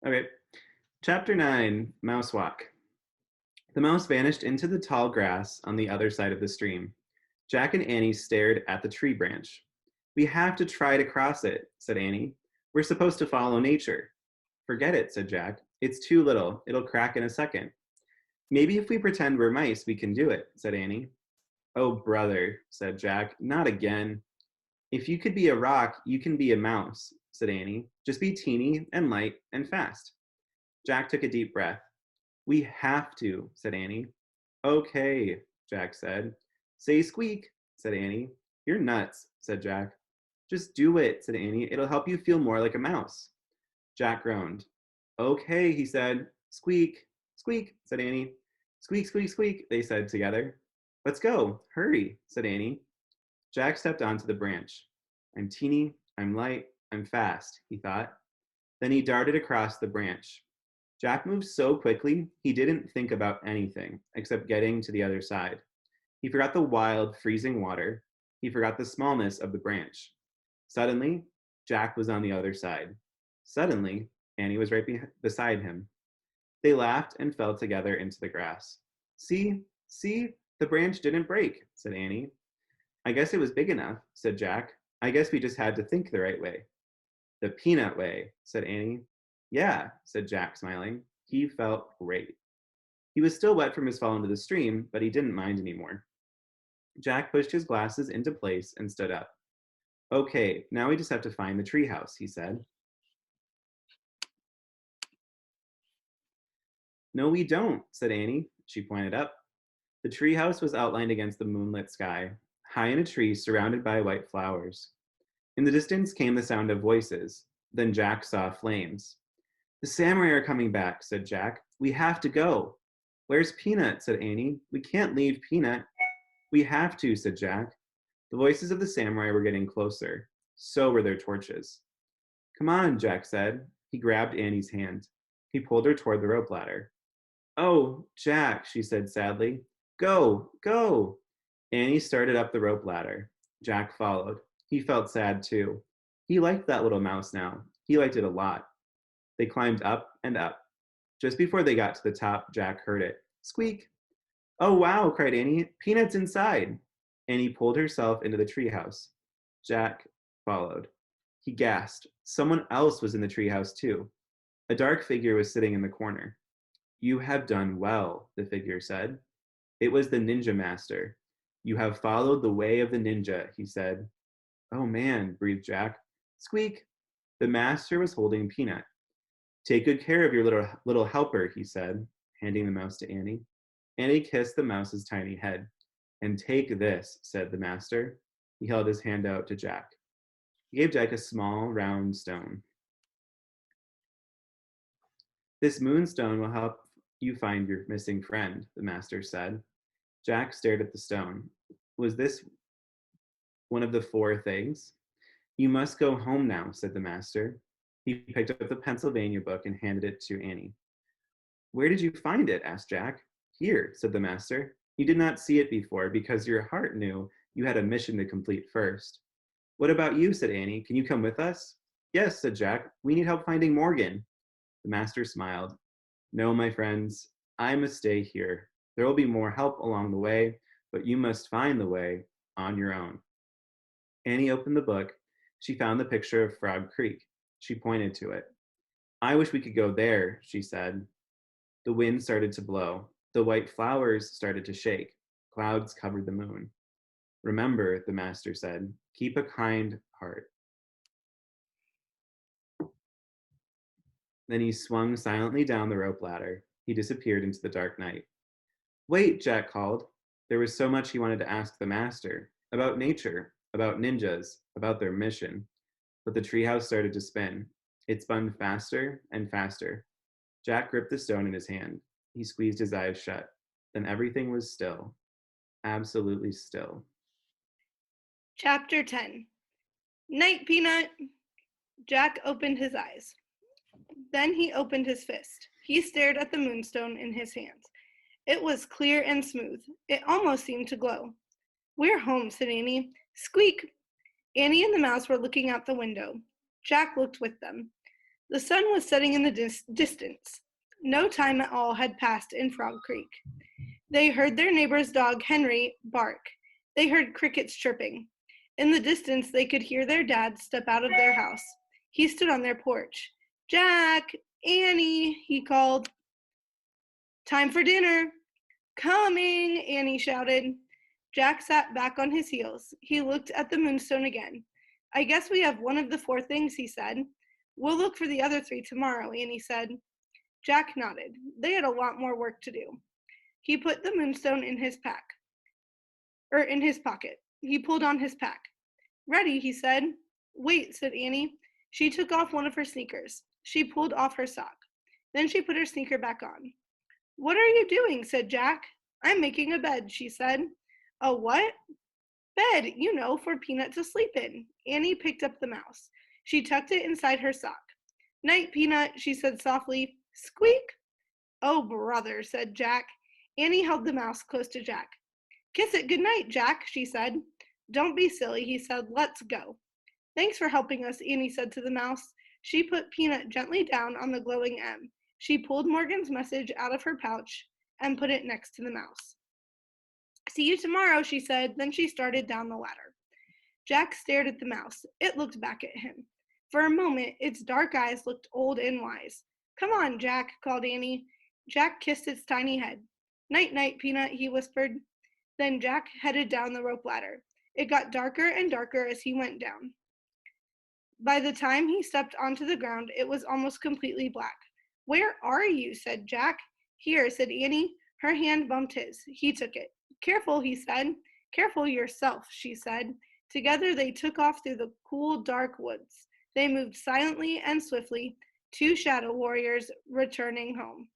Okay. Chapter 9, Mouse Walk. The mouse vanished into the tall grass on the other side of the stream. Jack and Annie stared at the tree branch. We have to try to cross it, said Annie. We're supposed to follow nature. Forget it, said Jack. It's too little. It'll crack in a second. Maybe if we pretend we're mice, we can do it, said Annie. Oh, brother, said Jack, not again. If you could be a rock, you can be a mouse, said Annie. Just be teeny and light and fast. Jack took a deep breath. We have to, said Annie. Okay, Jack said. Say squeak, said Annie. You're nuts, said Jack. Just do it, said Annie. It'll help you feel more like a mouse. Jack groaned. Okay, he said. Squeak, squeak, said Annie. Squeak, squeak, squeak, they said together. Let's go, hurry, said Annie. Jack stepped onto the branch. I'm teeny, I'm light, I'm fast, he thought. Then he darted across the branch. Jack moved so quickly, he didn't think about anything except getting to the other side. He forgot the wild, freezing water. He forgot the smallness of the branch. Suddenly, Jack was on the other side. Suddenly, Annie was right beside him. They laughed and fell together into the grass. See, the branch didn't break, said Annie. I guess it was big enough, said Jack. I guess we just had to think the right way. The peanut way, said Annie. Yeah, said Jack, smiling. He felt great. He was still wet from his fall into the stream, but he didn't mind anymore. Jack pushed his glasses into place and stood up. Okay, now we just have to find the treehouse, he said. No, we don't, said Annie. She pointed up. The treehouse was outlined against the moonlit sky, high in a tree surrounded by white flowers. In the distance came the sound of voices. Then Jack saw flames. The samurai are coming back, said Jack. We have to go. Where's Peanut, said Annie. We can't leave Peanut. We have to, said Jack. The voices of the samurai were getting closer. So were their torches. Come on, Jack said. He grabbed Annie's hand. He pulled her toward the rope ladder. Oh, Jack, she said sadly. Go, go. Annie started up the rope ladder. Jack followed. He felt sad too. He liked that little mouse now. He liked it a lot. They climbed up and up. Just before they got to the top, Jack heard it. Squeak. Oh, wow, cried Annie. Peanut's inside. Annie pulled herself into the treehouse. Jack followed. He gasped. Someone else was in the treehouse too. A dark figure was sitting in the corner. You have done well, the figure said. It was the ninja master. You have followed the way of the ninja, he said. Oh man, breathed Jack. Squeak. The master was holding Peanut. Take good care of your little helper, he said, handing the mouse to Annie. Annie kissed the mouse's tiny head. And take this, said the master. He held his hand out to Jack. He gave Jack a small, round stone. This moonstone will help you find your missing friend, the master said. Jack stared at the stone. Was this one of the 4 things? You must go home now, said the master. He picked up the Pennsylvania book and handed it to Annie. Where did you find it? Asked Jack. Here, said the master. You did not see it before because your heart knew you had a mission to complete first. What about you? Said Annie. Can you come with us? Yes, said Jack. We need help finding Morgan. The master smiled. No, my friends, I must stay here. There will be more help along the way, but you must find the way on your own. Annie opened the book. She found the picture of Frog Creek. She pointed to it. I wish we could go there, she said. The wind started to blow. The white flowers started to shake. Clouds covered the moon. Remember, the master said, keep a kind heart. Then he swung silently down the rope ladder. He disappeared into the dark night. Wait, Jack called. There was so much he wanted to ask the master about nature, about ninjas, about their mission. But the treehouse started to spin. It spun faster and faster. Jack gripped the stone in his hand. He squeezed his eyes shut. Then everything was still. Absolutely still. Chapter 10. Night, Peanut. Jack opened his eyes. Then he opened his fist. He stared at the moonstone in his hands. It was clear and smooth. It almost seemed to glow. We're home, said Annie. Squeak! Annie and the mouse were looking out the window. Jack looked with them. The sun was setting in the distance. No time at all had passed in Frog Creek. They heard their neighbor's dog, Henry, bark. They heard crickets chirping. In the distance, they could hear their dad step out of their house. He stood on their porch. "Jack, Annie," he called. "Time for dinner." "Coming," Annie shouted. Jack sat back on his heels. He looked at the moonstone again. "I guess we have one of the 4 things," he said. "We'll look for the other 3 tomorrow," Annie said. Jack nodded. They had a lot more work to do. He put the moonstone in his pocket. He pulled on his pack. "Ready," he said. "Wait," said Annie. She took off one of her sneakers. She pulled off her sock. Then she put her sneaker back on. "What are you doing?" said Jack. "I'm making a bed," she said. "A what?" "Bed, for Peanut to sleep in." Annie picked up the mouse. She tucked it inside her sock. "Night, Peanut," she said softly. "Squeak." "Oh, brother," said Jack. Annie held the mouse close to Jack. "Kiss it good night, Jack," she said. "Don't be silly," he said. "Let's go." "Thanks for helping us," Annie said to the mouse. She put Peanut gently down on the glowing M. She pulled Morgan's message out of her pouch and put it next to the mouse. "See you tomorrow," she said. Then she started down the ladder. Jack stared at the mouse. It looked back at him. For a moment, its dark eyes looked old and wise. "Come on, Jack," called Annie. Jack kissed its tiny head. "Night, night, Peanut," he whispered. Then Jack headed down the rope ladder. It got darker and darker as he went down. By the time he stepped onto the ground, it was almost completely black. "Where are you?" said Jack. "Here," said Annie. Her hand bumped his. He took it. "Careful," he said. "Careful yourself," she said. Together they took off through the cool, dark woods. They moved silently and swiftly, 2 shadow warriors returning home.